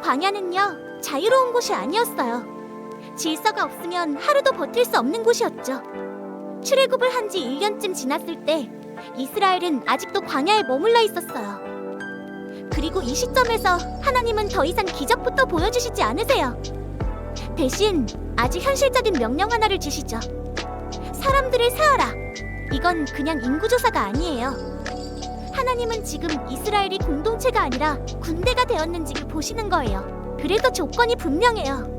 광야는요, 자유로운 곳이 아니었어요. 질서가 없으면 하루도 버틸 수 없는 곳이었죠. 출애굽을 한 지 1년쯤 지났을 때 이스라엘은 아직도 광야에 머물러 있었어요. 그리고 이 시점에서 하나님은 더 이상 기적부터 보여주시지 않으세요. 대신 아주 현실적인 명령 하나를 주시죠. 사람들을 세어라. 이건 그냥 인구조사가 아니에요. 하나님은 지금 이스라엘이 공동체가 아니라 군대가 되었는지를 보시는 거예요. 그래도 조건이 분명해요.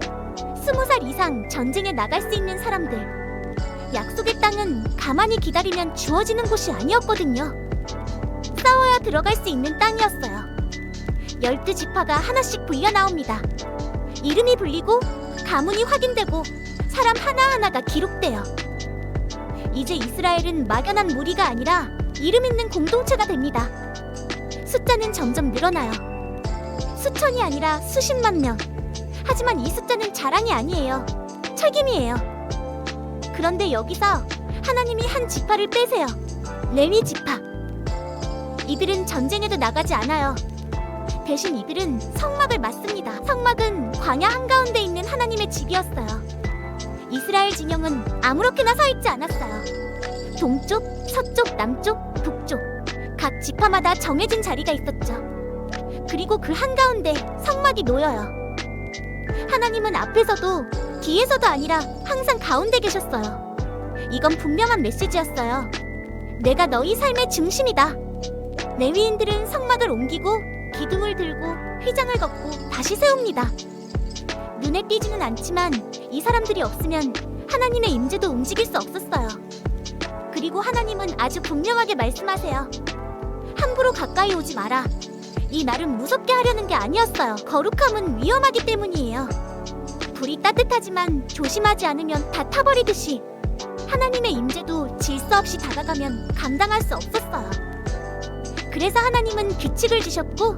20살 이상 전쟁에 나갈 수 있는 사람들. 약속의 땅은 가만히 기다리면 주어지는 곳이 아니었거든요. 싸워야 들어갈 수 있는 땅이었어요. 12지파가 하나씩 불려 나옵니다. 이름이 불리고 가문이 확인되고 사람 하나하나가 기록돼요. 이제 이스라엘은 막연한 무리가 아니라 이름 있는 공동체가 됩니다. 숫자는 점점 늘어나요. 수천이 아니라 수십만 명. 하지만 이 숫자는 자랑이 아니에요. 책임이에요. 그런데 여기서 하나님이 한 지파를 빼세요. 레위 지파. 이들은 전쟁에도 나가지 않아요. 대신 이들은 성막을 맡습니다. 성막은 광야 한가운데 있는 하나님의 집이었어요. 이스라엘 진영은 아무렇게나 서 있지 않았어요. 동쪽, 서쪽, 남쪽, 북쪽. 각 지파마다 정해진 자리가 있었죠. 그리고 그 한가운데 성막이 놓여요. 하나님은 앞에서도 뒤에서도 아니라 항상 가운데 계셨어요. 이건 분명한 메시지였어요. 내가 너희 삶의 중심이다. 레위인들은 성막을 옮기고 기둥을 들고 휘장을 걷고 다시 세웁니다. 눈에 띄지는 않지만 이 사람들이 없으면 하나님의 임재도 움직일 수 없었어요. 그리고 하나님은 아주 분명하게 말씀하세요. 함부로 가까이 오지 마라. 이 날은 무섭게 하려는 게 아니었어요. 거룩함은 위험하기 때문이에요. 불이 따뜻하지만 조심하지 않으면 다 타버리듯이 하나님의 임재도 질서 없이 다가가면 감당할 수 없었어요. 그래서 하나님은 규칙을 주셨고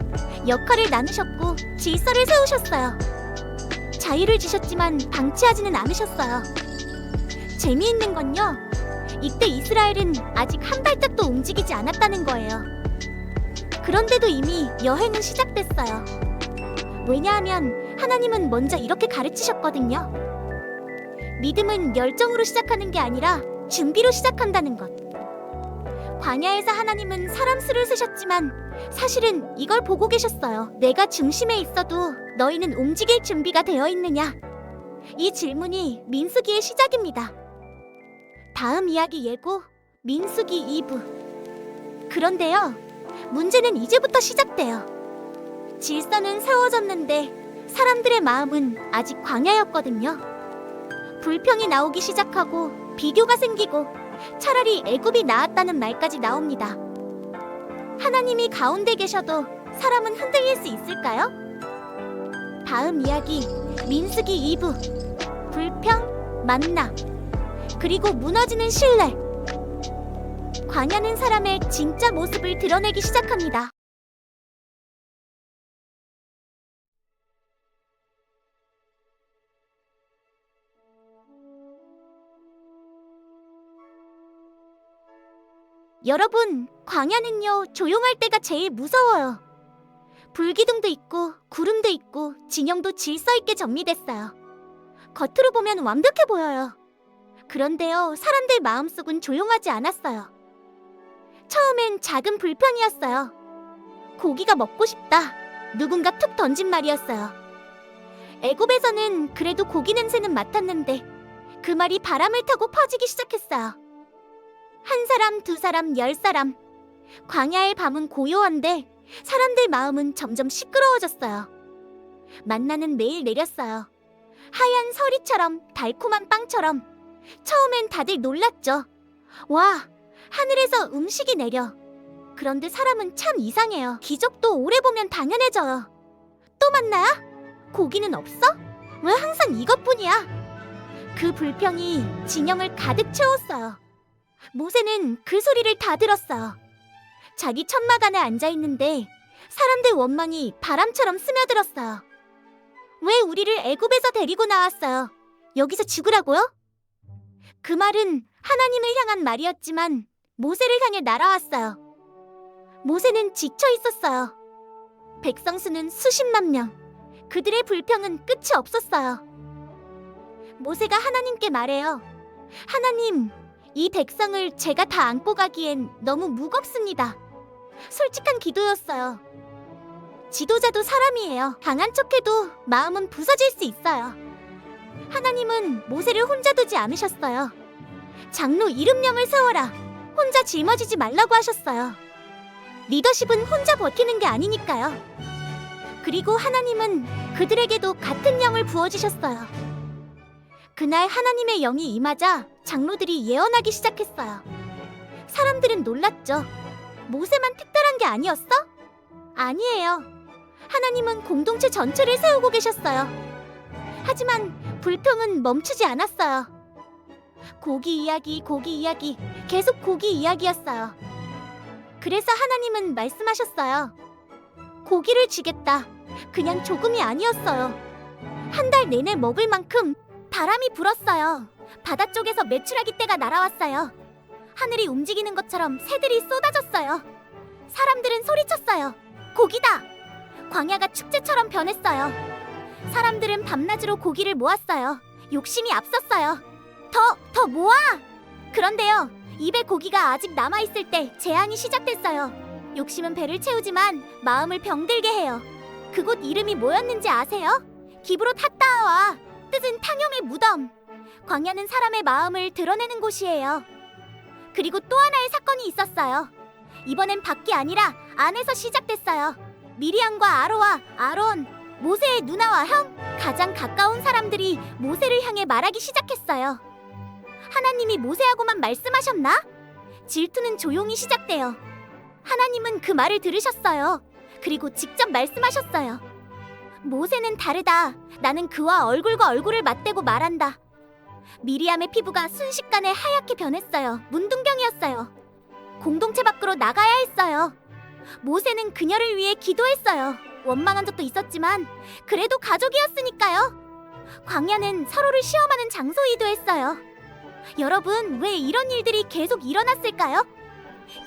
역할을 나누셨고 질서를 세우셨어요. 자유를 주셨지만 방치하지는 않으셨어요. 재미있는 건요, 이때 이스라엘은 아직 한 발짝도 움직이지 않았다는 거예요. 그런데도 이미 여행은 시작됐어요. 왜냐하면 하나님은 먼저 이렇게 가르치셨거든요. 믿음은 열정으로 시작하는 게 아니라 준비로 시작한다는 것. 광야에서 하나님은 사람 수를 세셨지만 사실은 이걸 보고 계셨어요. 내가 중심에 있어도 너희는 움직일 준비가 되어 있느냐? 이 질문이 민수기의 시작입니다. 다음 이야기 예고 민수기 2부. 그런데요, 문제는 이제부터 시작돼요. 질서는 세워졌는데 사람들의 마음은 아직 광야였거든요. 불평이 나오기 시작하고 비교가 생기고 차라리 애굽이 나았다는 말까지 나옵니다. 하나님이 가운데 계셔도 사람은 흔들릴 수 있을까요? 다음 이야기 민수기 2부. 불평, 만나, 그리고 무너지는 신뢰. 광야는 사람의 진짜 모습을 드러내기 시작합니다. 여러분, 광야는요, 조용할 때가 제일 무서워요. 불기둥도 있고 구름도 있고 진영도 질서 있게 정리됐어요. 겉으로 보면 완벽해 보여요. 그런데요, 사람들 마음속은 조용하지 않았어요. 처음엔 작은 불평이었어요. 고기가 먹고 싶다. 누군가 툭 던진 말이었어요. 애굽에서는 그래도 고기 냄새는 맡았는데 그 말이 바람을 타고 퍼지기 시작했어요. 한 사람, 두 사람, 10사람. 광야의 밤은 고요한데 사람들 마음은 점점 시끄러워졌어요. 만나는 매일 내렸어요. 하얀 서리처럼, 달콤한 빵처럼. 처음엔 다들 놀랐죠. 와, 하늘에서 음식이 내려. 그런데 사람은 참 이상해요. 기적도 오래 보면 당연해져요. 또 만나야? 고기는 없어? 왜 항상 이것뿐이야? 그 불평이 진영을 가득 채웠어요. 모세는 그 소리를 다 들었어요. 자기 천막 안에 앉아있는데 사람들 원망이 바람처럼 스며들었어요. 왜 우리를 애굽에서 데리고 나왔어요? 여기서 죽으라고요? 그 말은 하나님을 향한 말이었지만 모세를 향해 날아왔어요. 모세는 지쳐 있었어요. 백성 수는 수십만 명. 그들의 불평은 끝이 없었어요. 모세가 하나님께 말해요. 하나님, 이 백성을 제가 다 안고 가기엔 너무 무겁습니다. 솔직한 기도였어요. 지도자도 사람이에요. 강한 척해도 마음은 부서질 수 있어요. 하나님은 모세를 혼자 두지 않으셨어요. 장로 70명을 세워라. 혼자 짊어지지 말라고 하셨어요. 리더십은 혼자 버티는 게 아니니까요. 그리고 하나님은 그들에게도 같은 영을 부어주셨어요. 그날 하나님의 영이 임하자 장로들이 예언하기 시작했어요. 사람들은 놀랐죠. 모세만 특별한 게 아니었어? 아니에요. 하나님은 공동체 전체를 세우고 계셨어요. 하지만 불평은 멈추지 않았어요. 고기 이야기, 계속 고기 이야기였어요. 그래서 하나님은 말씀하셨어요. 고기를 주겠다. 그냥 조금이 아니었어요. 한 달 내내 먹을 만큼 바람이 불었어요. 바다 쪽에서 메추라기 떼가 날아왔어요. 하늘이 움직이는 것처럼 새들이 쏟아졌어요. 사람들은 소리쳤어요. 고기다! 광야가 축제처럼 변했어요. 사람들은 밤낮으로 고기를 모았어요. 욕심이 앞섰어요. 더 모아! 그런데요, 입에 고기가 아직 남아있을 때 재앙이 시작됐어요. 욕심은 배를 채우지만 마음을 병들게 해요. 그곳 이름이 뭐였는지 아세요? 기브롯 핫다아와, 뜻은 탕용의 무덤. 광야는 사람의 마음을 드러내는 곳이에요. 그리고 또 하나의 사건이 있었어요. 이번엔 밖이 아니라 안에서 시작됐어요. 미리암과 아론, 모세의 누나와 형, 가장 가까운 사람들이 모세를 향해 말하기 시작했어요. 하나님이 모세하고만 말씀하셨나? 질투는 조용히 시작돼요. 하나님은 그 말을 들으셨어요. 그리고 직접 말씀하셨어요. 모세는 다르다. 나는 그와 얼굴과 얼굴을 맞대고 말한다. 미리암의 피부가 순식간에 하얗게 변했어요. 문둥병이었어요. 공동체 밖으로 나가야 했어요. 모세는 그녀를 위해 기도했어요. 원망한 적도 있었지만 그래도 가족이었으니까요. 광야는 서로를 시험하는 장소이기도 했어요. 여러분, 왜 이런 일들이 계속 일어났을까요?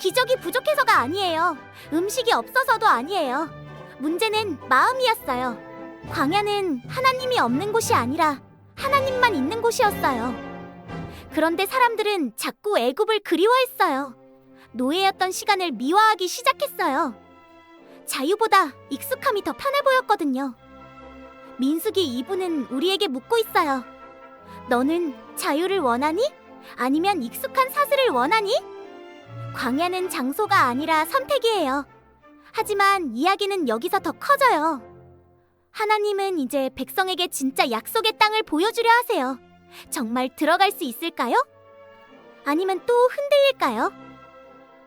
기적이 부족해서가 아니에요. 음식이 없어서도 아니에요. 문제는 마음이었어요. 광야는 하나님이 없는 곳이 아니라 하나님만 있는 곳이었어요. 그런데 사람들은 자꾸 애굽을 그리워했어요. 노예였던 시간을 미화하기 시작했어요. 자유보다 익숙함이 더 편해 보였거든요. 민수기 2부는 우리에게 묻고 있어요. 너는 자유를 원하니? 아니면 익숙한 사슬을 원하니? 광야는 장소가 아니라 선택이에요. 하지만 이야기는 여기서 더 커져요. 하나님은 이제 백성에게 진짜 약속의 땅을 보여주려 하세요. 정말 들어갈 수 있을까요? 아니면 또 흔들릴까요?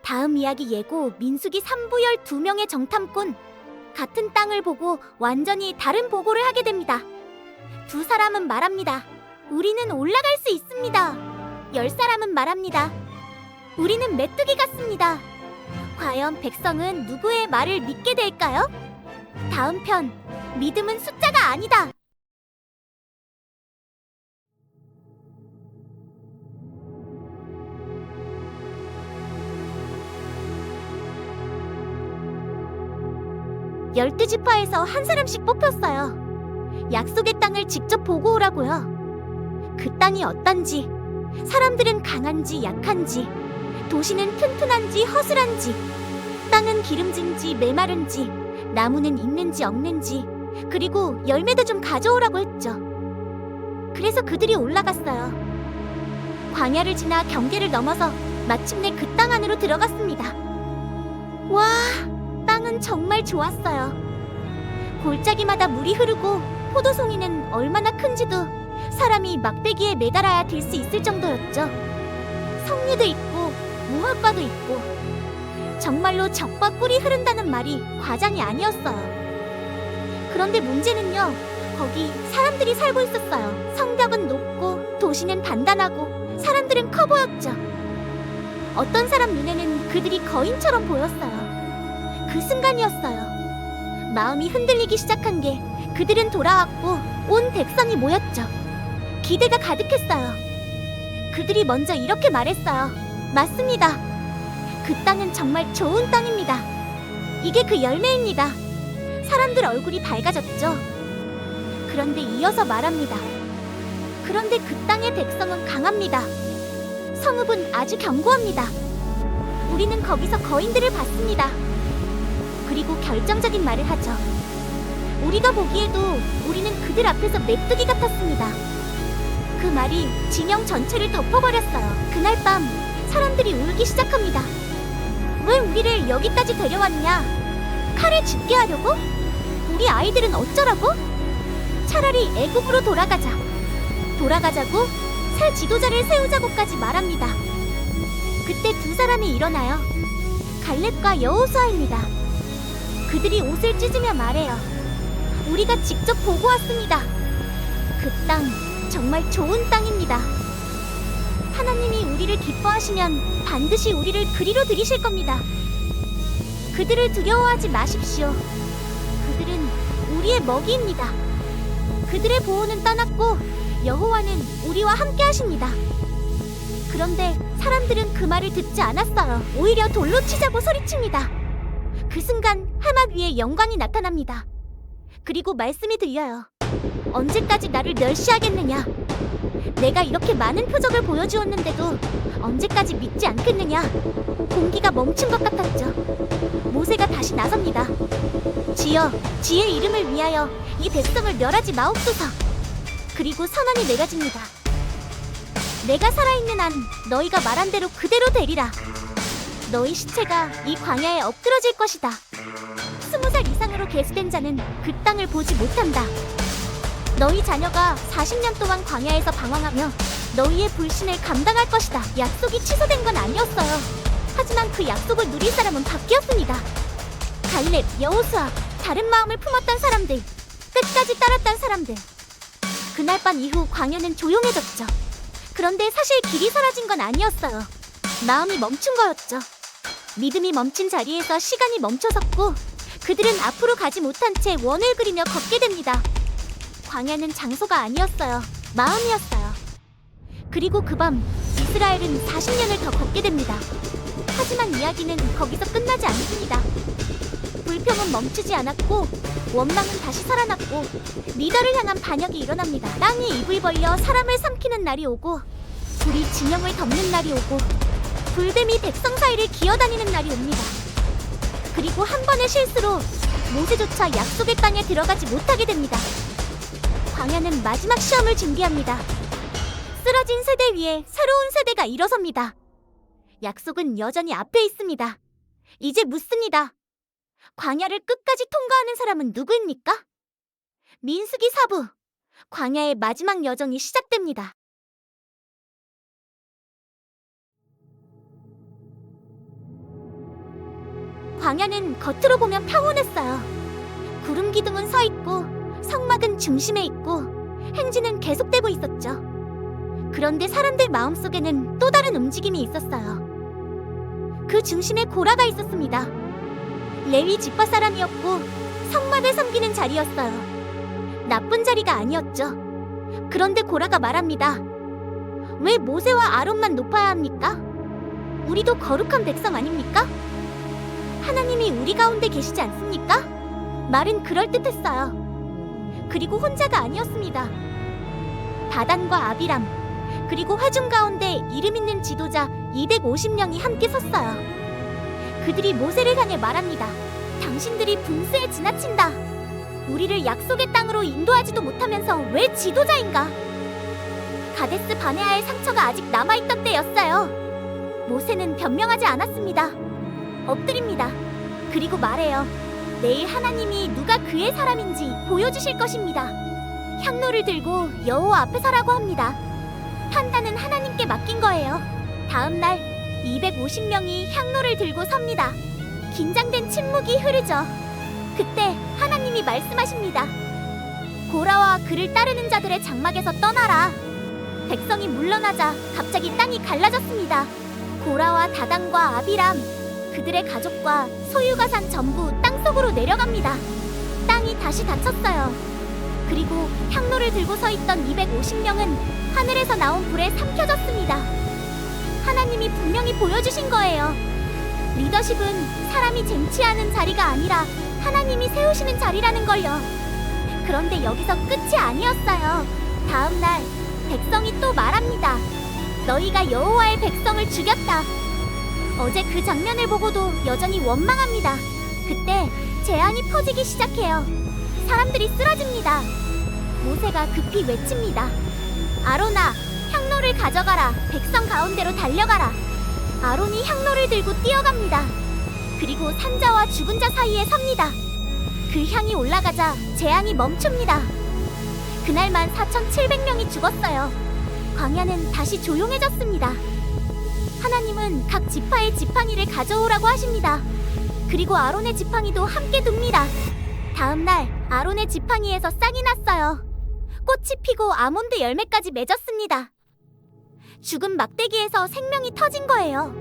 다음 이야기 예고 민수기 3부 12명의 정탐꾼, 같은 땅을 보고 완전히 다른 보고를 하게 됩니다. 두 사람은 말합니다. 우리는 올라갈 수 있습니다. 10사람은 말합니다. 우리는 메뚜기 같습니다. 과연 백성은 누구의 말을 믿게 될까요? 다음 편, 믿음은 숫자가 아니다. 열두 지파에서 한 사람씩 뽑혔어요. 약속의 땅을 직접 보고 오라고요. 그 땅이 어떤지, 사람들은 강한지 약한지, 도시는 튼튼한지 허술한지, 땅은 기름진지 메마른지, 나무는 있는지 없는지, 그리고 열매도 좀 가져오라고 했죠. 그래서 그들이 올라갔어요. 광야를 지나 경계를 넘어서 마침내 그 땅 안으로 들어갔습니다. 와, 땅은 정말 좋았어요. 골짜기마다 물이 흐르고 포도송이는 얼마나 큰지도 사람이 막대기에 매달아야 들 수 있을 정도였죠. 석류도 있고 무화과도 있고, 정말로 적과 꿀이 흐른다는 말이 과장이 아니었어요. 그런데 문제는요, 거기 사람들이 살고 있었어요. 성벽은 높고 도시는 단단하고 사람들은 커 보였죠. 어떤 사람 눈에는 그들이 거인처럼 보였어요. 그 순간이었어요. 마음이 흔들리기 시작한 게, 그들은 돌아왔고 온 백성이 모였죠. 기대가 가득했어요. 그들이 먼저 이렇게 말했어요. 맞습니다. 그 땅은 정말 좋은 땅입니다. 이게 그 열매입니다. 사람들 얼굴이 밝아졌죠. 그런데 이어서 말합니다. 그런데 그 땅의 백성은 강합니다. 성읍은 아주 견고합니다. 우리는 거기서 거인들을 봤습니다. 그리고 결정적인 말을 하죠. 우리가 보기에도 우리는 그들 앞에서 메뚜기 같았습니다. 그 말이 진영 전체를 덮어버렸어요. 그날 밤 사람들이 울기 시작합니다. 왜 우리를 여기까지 데려왔냐? 칼에 죽게 하려고? 우리 아이들은 어쩌라고? 차라리 애굽으로 돌아가자고 새 지도자를 세우자고까지 말합니다. 그때 두 사람이 일어나요. 갈렙과 여호수아입니다. 그들이 옷을 찢으며 말해요. 우리가 직접 보고 왔습니다. 그 땅 정말 좋은 땅입니다. 하나님이 우리를 기뻐하시면 반드시 우리를 그리로 들이실 겁니다. 그들을 두려워하지 마십시오. 그들은 우리의 먹이입니다. 그들의 보호는 떠났고 여호와는 우리와 함께 하십니다. 그런데 사람들은 그 말을 듣지 않았어요. 오히려 돌로 치자고 소리칩니다. 그 순간 하맛 위에 영광이 나타납니다. 그리고 말씀이 들려요. 언제까지 나를 멸시하겠느냐? 내가 이렇게 많은 표적을 보여주었는데도 언제까지 믿지 않겠느냐? 공기가 멈춘 것 같았죠. 모세가 다시 나섭니다. 주여, 주의 이름을 위하여 이 백성을 멸하지 마옵소서. 그리고 선언이 내려집니다. 내가 살아있는 한 너희가 말한 대로 그대로 되리라. 너희 시체가 이 광야에 엎드러질 것이다. 20살 이상으로 계수된 자는 그 땅을 보지 못한다. 너희 자녀가 40년 동안 광야에서 방황하며 너희의 불신을 감당할 것이다. 약속이 취소된 건 아니었어요. 하지만 그 약속을 누릴 사람은 바뀌었습니다. 갈렙, 여호수아, 다른 마음을 품었던 사람들, 끝까지 따랐던 사람들. 그날 밤 이후 광야는 조용해졌죠. 그런데 사실 길이 사라진 건 아니었어요. 마음이 멈춘 거였죠. 믿음이 멈춘 자리에서 시간이 멈춰섰고 그들은 앞으로 가지 못한 채 원을 그리며 걷게 됩니다. 광야는 장소가 아니었어요. 마음이었어요. 그리고 그 밤 이스라엘은 40년을 더 걷게 됩니다. 하지만 이야기는 거기서 끝나지 않습니다. 불평은 멈추지 않았고 원망은 다시 살아났고 리더를 향한 반역이 일어납니다. 땅이 입을 벌려 사람을 삼키는 날이 오고 불이 진영을 덮는 날이 오고 불뱀이 백성 사이를 기어다니는 날이 옵니다. 그리고 한 번의 실수로 모세조차 약속의 땅에 들어가지 못하게 됩니다. 광야는 마지막 시험을 준비합니다. 쓰러진 세대 위에 새로운 세대가 일어섭니다. 약속은 여전히 앞에 있습니다. 이제 묻습니다. 광야를 끝까지 통과하는 사람은 누구입니까? 민수기 4부 광야의 마지막 여정이 시작됩니다. 광야는 겉으로 보면 평온했어요. 구름 기둥은 서 있고 성막은 중심에 있고 행진은 계속되고 있었죠. 그런데 사람들 마음속에는 또 다른 움직임이 있었어요. 그 중심에 고라가 있었습니다. 레위 지파 사람이었고 성막을 섬기는 자리였어요. 나쁜 자리가 아니었죠. 그런데 고라가 말합니다. 왜 모세와 아론만 높아야 합니까? 우리도 거룩한 백성 아닙니까? 하나님이 우리 가운데 계시지 않습니까? 말은 그럴듯했어요. 그리고 혼자가 아니었습니다. 다단과 아비람, 그리고 회중 가운데 이름 있는 지도자 250명이 함께 섰어요. 그들이 모세를 향해 말합니다. 당신들이 분수에 지나친다. 우리를 약속의 땅으로 인도하지도 못하면서 왜 지도자인가? 가데스 바네아의 상처가 아직 남아있던 때였어요. 모세는 변명하지 않았습니다. 엎드립니다. 그리고 말해요. 내일 하나님이 누가 그의 사람인지 보여주실 것입니다. 향로를 들고 여호와 앞에 서라고 합니다. 판단은 하나님께 맡긴 거예요. 다음 날 250명이 향로를 들고 섭니다. 긴장된 침묵이 흐르죠. 그때 하나님이 말씀하십니다. 고라와 그를 따르는 자들의 장막에서 떠나라. 백성이 물러나자 갑자기 땅이 갈라졌습니다. 고라와 다단과 아비람, 그들의 가족과 소유가 산 전부 땅속으로 내려갑니다. 땅이 다시 닫혔어요. 그리고 향로를 들고 서 있던 250명은 하늘에서 나온 불에 삼켜졌습니다. 하나님이 분명히 보여주신 거예요. 리더십은 사람이 쟁취하는 자리가 아니라 하나님이 세우시는 자리라는 걸요. 그런데 여기서 끝이 아니었어요. 다음 날 백성이 또 말합니다. 너희가 여호와의 백성을 죽였다. 어제 그 장면을 보고도 여전히 원망합니다. 그때 재앙이 퍼지기 시작해요. 사람들이 쓰러집니다. 모세가 급히 외칩니다. 아론아, 향로를 가져가라. 백성 가운데로 달려가라. 아론이 향로를 들고 뛰어갑니다. 그리고 산자와 죽은 자 사이에 섭니다. 그 향이 올라가자 재앙이 멈춥니다. 그날만 4,700명이 죽었어요. 광야는 다시 조용해졌습니다. 하나님은 각 지파의 지팡이를 가져오라고 하십니다. 그리고 아론의 지팡이도 함께 둡니다. 다음 날 아론의 지팡이에서 싹이 났어요. 꽃이 피고 아몬드 열매까지 맺었습니다. 죽은 막대기에서 생명이 터진 거예요.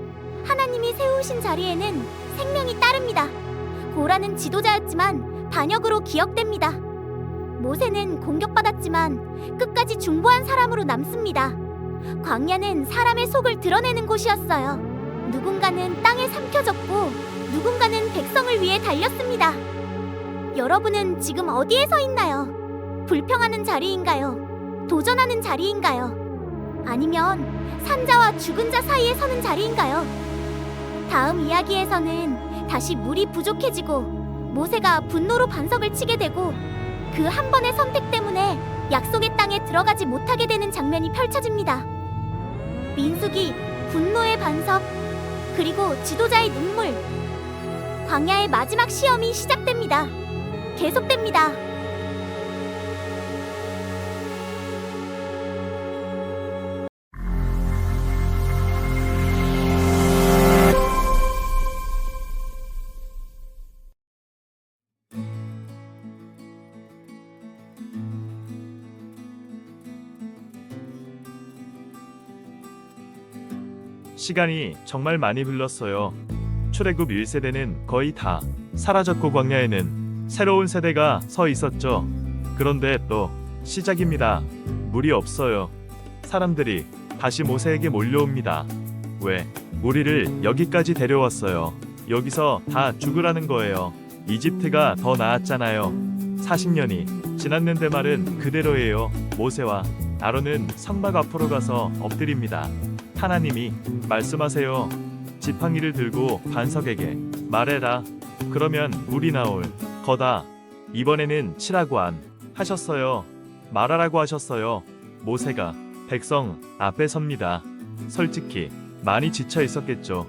하나님이 세우신 자리에는 생명이 따릅니다. 고라는 지도자였지만 반역으로 기억됩니다. 모세는 공격받았지만 끝까지 중보한 사람으로 남습니다. 광야는 사람의 속을 드러내는 곳이었어요. 누군가는 땅에 삼켜졌고 누군가는 백성을 위해 달렸습니다. 여러분은 지금 어디에 서 있나요? 불평하는 자리인가요? 도전하는 자리인가요? 아니면 산자와 죽은 자 사이에 서는 자리인가요? 다음 이야기에서는 다시 물이 부족해지고 모세가 분노로 반석을 치게 되고 그 한 번의 선택 때문에 약속의 땅에 들어가지 못하게 되는 장면이 펼쳐집니다. 민수기, 분노의 반석, 그리고 지도자의 눈물. 광야의 마지막 시험이 시작됩니다. 계속됩니다. 시간이 정말 많이 흘렀어요. 출애굽 1세대는 거의 다 사라졌고 광야에는 새로운 세대가 서 있었죠. 그런데 또 시작입니다. 물이 없어요. 사람들이 다시 모세에게 몰려옵니다. 왜? 우리를 여기까지 데려왔어요. 여기서 다 죽으라는 거예요. 이집트가 더 나았잖아요. 40년이 지났는데 말은 그대로예요. 모세와 아론은 성막 앞으로 가서 엎드립니다. 하나님이 말씀하세요. 지팡이를 들고 반석에게 말해라. 그러면 물이 나올 거다. 이번에는 치라고 안 하셨어요. 말하라고 하셨어요. 모세가 백성 앞에 섭니다. 솔직히 많이 지쳐 있었겠죠.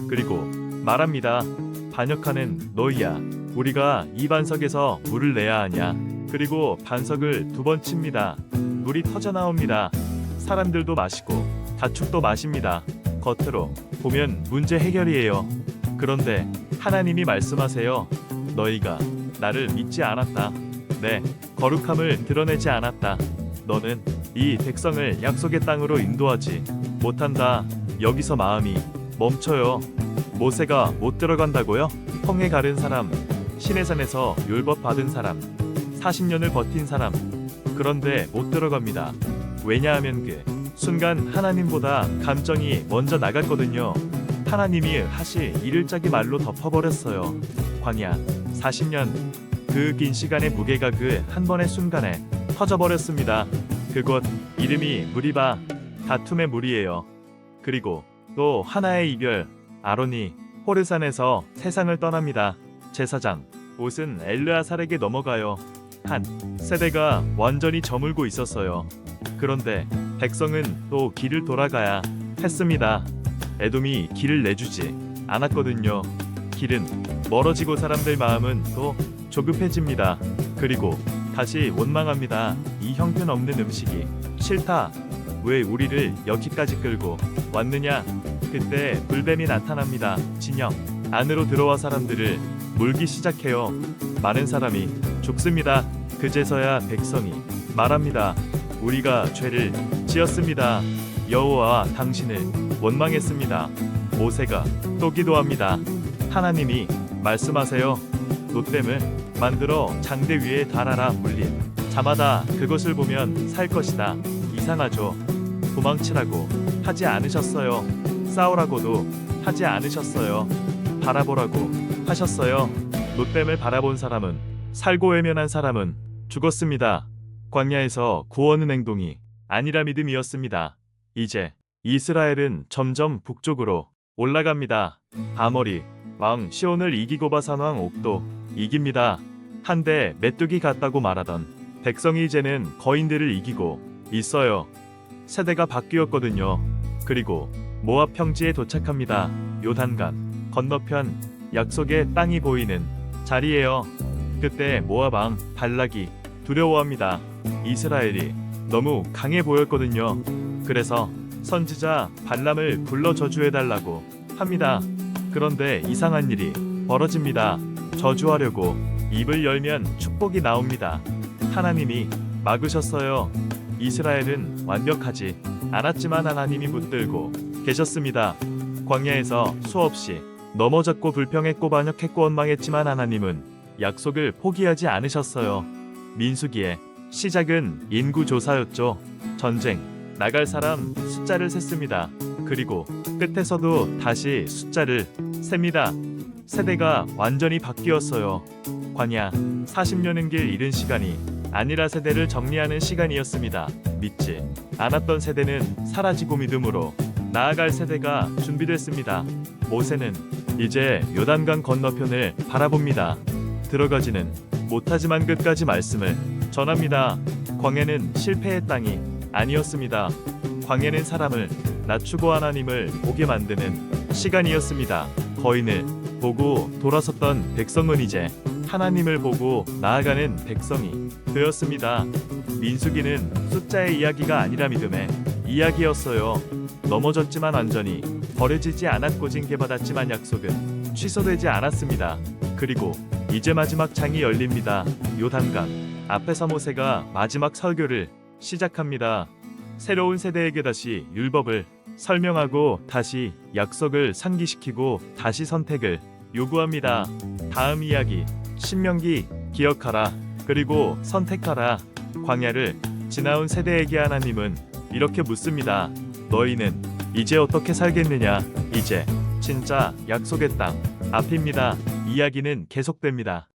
그리고 말합니다. 반역하는 너희야. 우리가 이 반석에서 물을 내야 하냐. 그리고 반석을 2번 칩니다. 물이 터져 나옵니다. 사람들도 마시고 가축도 마십니다. 겉으로 보면 문제 해결이에요. 그런데 하나님이 말씀하세요. 너희가 나를 믿지 않았다. 내 거룩함을 드러내지 않았다. 너는 이 백성을 약속의 땅으로 인도하지 못한다. 여기서 마음이 멈춰요. 모세가 못 들어간다고요? 홍해 가른 사람, 시내산에서 율법 받은 사람, 40년을 버틴 사람. 그런데 못 들어갑니다. 왜냐하면 그 순간 하나님보다 감정이 먼저 나갔거든요. 하나님이 하실 일을 짜기 말로 덮어버렸어요. 광야 40년, 그 긴 시간의 무게가 그 한 번의 순간에 터져버렸습니다. 그곳 이름이 무리바, 다툼의 물이에요. 그리고 또 하나의 이별. 아론이 호르산에서 세상을 떠납니다. 제사장 옷은 엘르아살에게 넘어가요. 한 세대가 완전히 저물고 있었어요. 그런데 백성은 또 길을 돌아가야 했습니다. 에돔이 길을 내주지 않았거든요. 길은 멀어지고 사람들 마음은 또 조급해집니다. 그리고 다시 원망합니다. 이 형편없는 음식이 싫다. 왜 우리를 여기까지 끌고 왔느냐. 그때 불뱀이 나타납니다. 진영 안으로 들어와 사람들을 물기 시작해요. 많은 사람이 죽습니다. 그제서야 백성이 말합니다. 우리가 죄를 지었습니다. 여호와 당신을 원망했습니다. 모세가 또 기도합니다. 하나님이 말씀하세요. 돛댐을 만들어 장대 위에 달아라. 물린 자마다 그것을 보면 살 것이다. 이상하죠? 도망치라고 하지 않으셨어요. 싸우라고도 하지 않으셨어요. 바라보라고 하셨어요. 돛댐을 바라본 사람은 살고 외면한 사람은 죽었습니다. 광야에서 구원은 행동이 아니라 믿음이었습니다. 이제 이스라엘은 점점 북쪽으로 올라갑니다. 아모리 왕 시온을 이기고 바산 왕 옥도 이깁니다. 한데 메뚜기 같다고 말하던 백성이 이제는 거인들을 이기고 있어요. 세대가 바뀌었거든요. 그리고 모압 평지에 도착합니다. 요단강 건너편 약속의 땅이 보이는 자리예요. 그때 모압 왕 발락이 두려워합니다. 이스라엘이 너무 강해 보였거든요. 그래서 선지자 발람을 불러 저주해달라고 합니다. 그런데 이상한 일이 벌어집니다. 저주하려고 입을 열면 축복이 나옵니다. 하나님이 막으셨어요. 이스라엘은 완벽하지 않았지만 하나님이 붙들고 계셨습니다. 광야에서 수없이 넘어졌고 불평했고 반역했고 원망했지만 하나님은 약속을 포기하지 않으셨어요. 민수기의 시작은 인구조사였죠. 전쟁 나갈 사람 숫자를 셌습니다. 그리고 끝에서도 다시 숫자를 셉니다. 세대가 완전히 바뀌었어요. 광야 40년은 길 잃은 시간이 아니라 세대를 정리하는 시간이었습니다. 믿지 않았던 세대는 사라지고 믿음으로 나아갈 세대가 준비됐습니다. 모세는 이제 요단강 건너편을 바라봅니다. 들어가지는 못하지만 끝까지 말씀을 전합니다. 광야는 실패의 땅이 아니었습니다. 광야는 사람을 낮추고 하나님을 보게 만드는 시간이었습니다. 거인을 보고 돌아섰던 백성은 이제 하나님을 보고 나아가는 백성이 되었습니다. 민수기는 숫자의 이야기가 아니라 믿음의 이야기였어요. 넘어졌지만 완전히 버려지지 않았고 징계받았지만 약속은 취소되지 않았습니다. 그리고 이제 마지막 장이 열립니다. 요단강 앞에서 모세가 마지막 설교를 시작합니다. 새로운 세대에게 다시 율법을 설명하고 다시 약속을 상기시키고 다시 선택을 요구합니다. 다음 이야기 신명기 기억하라 그리고 선택하라. 광야를 지나온 세대에게 하나님은 이렇게 묻습니다. 너희는 이제 어떻게 살겠느냐? 이제 진짜 약속의 땅 앞입니다. 이야기는 계속됩니다.